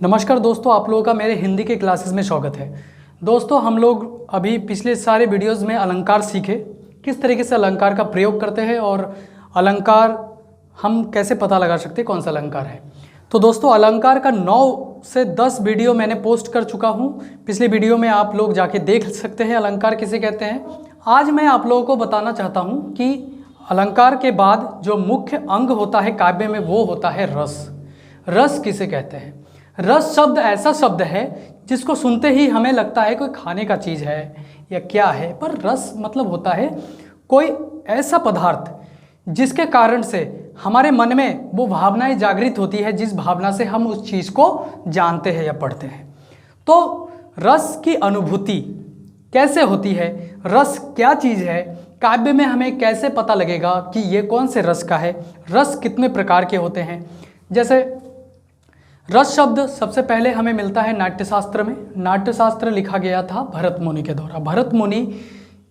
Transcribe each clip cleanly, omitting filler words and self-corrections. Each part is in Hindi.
नमस्कार दोस्तों, आप लोगों का मेरे हिंदी के क्लासेस में स्वागत है। दोस्तों, हम लोग अभी पिछले सारे वीडियोस में अलंकार सीखे, किस तरीके से अलंकार का प्रयोग करते हैं और अलंकार हम कैसे पता लगा सकते हैं कौन सा अलंकार है। तो दोस्तों, अलंकार का 9 से 10 वीडियो मैंने पोस्ट कर चुका हूँ। पिछले वीडियो में आप लोग जाके देख सकते हैं अलंकार किसे कहते हैं। आज मैं आप लोगों को बताना चाहता हूँ कि अलंकार के बाद जो मुख्य अंग होता है काव्य में वो होता है रस। रस किसे कहते हैं? रस शब्द ऐसा शब्द है जिसको सुनते ही हमें लगता है कोई खाने का चीज़ है या क्या है, पर रस मतलब होता है कोई ऐसा पदार्थ जिसके कारण से हमारे मन में वो भावनाएं जागृत होती है, जिस भावना से हम उस चीज़ को जानते हैं या पढ़ते हैं। तो रस की अनुभूति कैसे होती है, रस क्या चीज़ है, काव्य में हमें कैसे पता लगेगा कि ये कौन से रस का है, रस कितने प्रकार के होते हैं। जैसे रस शब्द सबसे पहले हमें मिलता है नाट्यशास्त्र में। नाट्यशास्त्र लिखा गया था भरत मुनि के द्वारा। भरत मुनि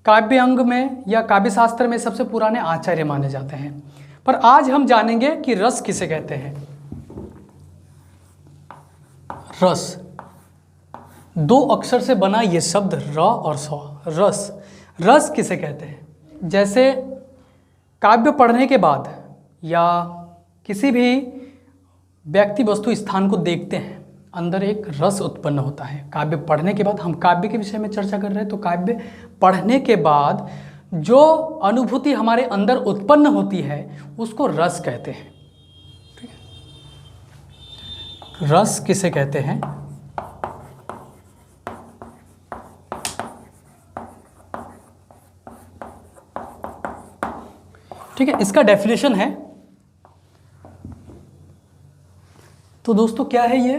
काव्य अंग में या काव्य शास्त्र में सबसे पुराने आचार्य माने जाते हैं। पर आज हम जानेंगे कि रस किसे कहते हैं। रस 2 अक्षर से बना ये शब्द र और स, रस। रस किसे कहते हैं? जैसे काव्य पढ़ने के बाद या किसी भी व्यक्ति वस्तु स्थान को देखते हैं, अंदर एक रस उत्पन्न होता है। काव्य पढ़ने के बाद, हम काव्य के विषय में चर्चा कर रहे हैं, तो काव्य पढ़ने के बाद जो अनुभूति हमारे अंदर उत्पन्न होती है उसको रस कहते हैं। ठीक है, रस किसे कहते हैं? ठीक है, इसका डेफिनेशन है। तो दोस्तों, क्या है ये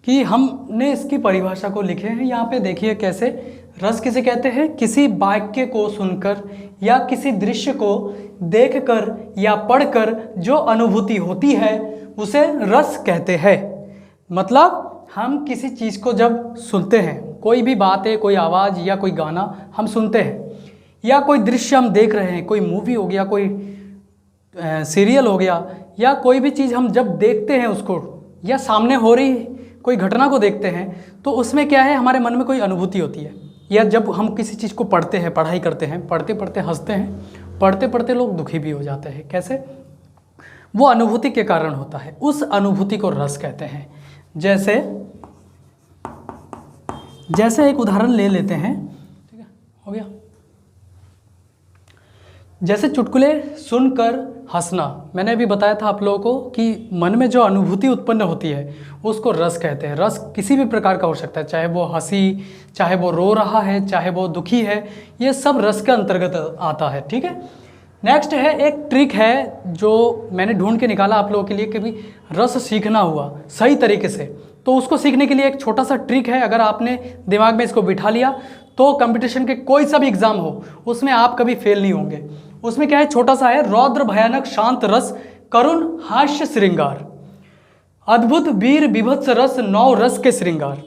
कि हमने इसकी परिभाषा को लिखे हैं। यहाँ पे देखिए कैसे। रस किसे कहते हैं? किसी वाक्य को सुनकर या किसी दृश्य को देखकर या पढ़कर जो अनुभूति होती है उसे रस कहते हैं। मतलब हम किसी चीज़ को जब सुनते हैं, कोई भी बात है, कोई आवाज़ या कोई गाना हम सुनते हैं, या कोई दृश्य हम देख रहे हैं, कोई मूवी हो गया, कोई सीरियल हो गया, या कोई भी चीज़ हम जब देखते हैं उसको, या सामने हो रही कोई घटना को देखते हैं, तो उसमें क्या है, हमारे मन में कोई अनुभूति होती है। या जब हम किसी चीज़ को पढ़ते हैं, पढ़ाई करते हैं, पढ़ते पढ़ते हंसते हैं, पढ़ते पढ़ते लोग दुखी भी हो जाते हैं। कैसे? वो अनुभूति के कारण होता है। उस अनुभूति को रस कहते हैं। जैसे एक उदाहरण ले लेते हैं। ठीक है, हो गया। जैसे चुटकुले सुनकर हंसना, मैंने अभी बताया था आप लोगों को कि मन में जो अनुभूति उत्पन्न होती है उसको रस कहते हैं। रस किसी भी प्रकार का हो सकता है, चाहे वो हंसी, चाहे वो रो रहा है, चाहे वो दुखी है, ये सब रस के अंतर्गत आता है। ठीक है, नेक्स्ट है, एक ट्रिक है जो मैंने ढूंढ के निकाला आप लोगों के लिए कि भी रस सीखना हुआ सही तरीके से, तो उसको सीखने के लिए एक छोटा सा ट्रिक है। अगर आपने दिमाग में इसको बिठा लिया तो कंपटीशन के कोई सा भी एग्जाम हो उसमें आप कभी फेल नहीं होंगे। उसमें क्या है, छोटा सा है, रौद्र भयानक शांत रस, करुण हास्य श्रृंगार, अद्भुत वीर विभत्स रस, 9 रस के श्रृंगार।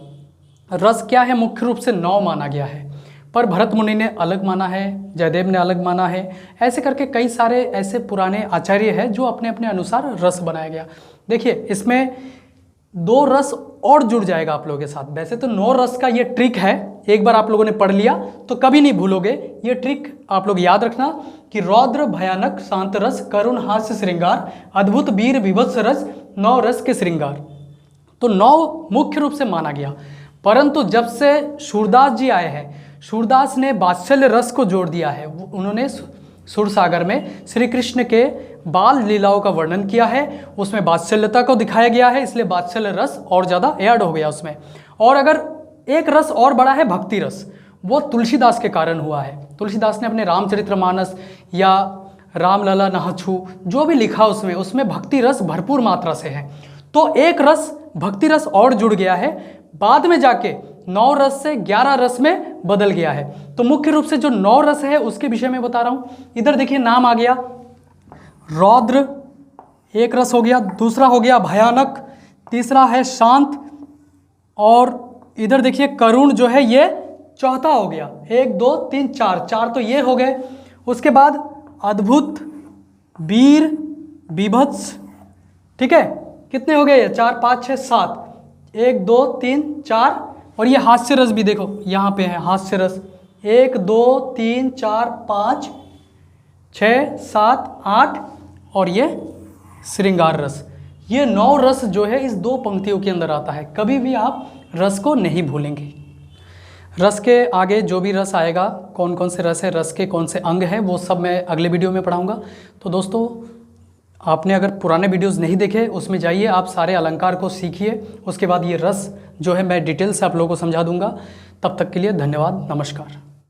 रस क्या है? मुख्य रूप से 9 माना गया है, पर भरत मुनि ने अलग माना है, जयदेव ने अलग माना है। ऐसे करके कई सारे ऐसे पुराने आचार्य हैं जो अपने अपने अनुसार रस बनाया गया। देखिए, इसमें 2 रस और जुड़ जाएगा आप लोगों के साथ। वैसे तो 9 रस का ये ट्रिक है, एक बार आप लोगों ने पढ़ लिया तो कभी नहीं भूलोगे। ये ट्रिक आप लोग याद रखना कि रौद्र भयानक शांत रस, करुण हास्य श्रृंगार, अद्भुत वीर विभत्स रस, 9 रस के श्रृंगार। तो 9 मुख्य रूप से माना गया, परंतु जब से सूरदास जी आए हैं, सूरदास ने वात्सल्य रस को जोड़ दिया है। उन्होंने सुरसागर में श्री कृष्ण के बाल लीलाओं का वर्णन किया है, उसमें वात्सल्यता को दिखाया गया है, इसलिए वात्सल्य रस और ज़्यादा ऐड हो गया उसमें। और अगर एक रस और बड़ा है भक्ति रस, वो तुलसीदास के कारण हुआ है। तुलसीदास ने अपने रामचरितमानस या रामलला नहछु जो भी लिखा उसमें भक्ति रस भरपूर मात्रा से है। तो एक रस भक्ति रस और जुड़ गया है, बाद में जाके 9 रस से 11 रस में बदल गया है। तो मुख्य रूप से जो 9 रस है उसके विषय में बता रहा हूँ। इधर देखिए नाम आ गया, रौद्र एक रस हो गया, दूसरा हो गया भयानक, तीसरा है शांत, और इधर देखिए करुण जो है ये चौथा हो गया। 1 2 3 4 तो ये हो गए। उसके बाद अद्भुत, वीर, विभत्स। ठीक है, कितने हो गए ये? 4 5 6 7। 1 2 3 4, और ये हास्य रस भी देखो यहाँ पे है हास्य रस, 1 2 3 4 5 6 7 8, और ये श्रृंगार रस। ये 9 रस जो है इस 2 पंक्तियों के अंदर आता है। कभी भी आप रस को नहीं भूलेंगे। रस के आगे जो भी रस आएगा, कौन कौन से रस है, रस के कौन से अंग हैं, वो सब मैं अगले वीडियो में पढ़ाऊँगा। तो दोस्तों, आपने अगर पुराने वीडियोस नहीं देखे, उसमें जाइए, आप सारे अलंकार को सीखिए। उसके बाद ये रस जो है मैं डिटेल से आप लोगों को समझा दूंगा। तब तक के लिए धन्यवाद, नमस्कार।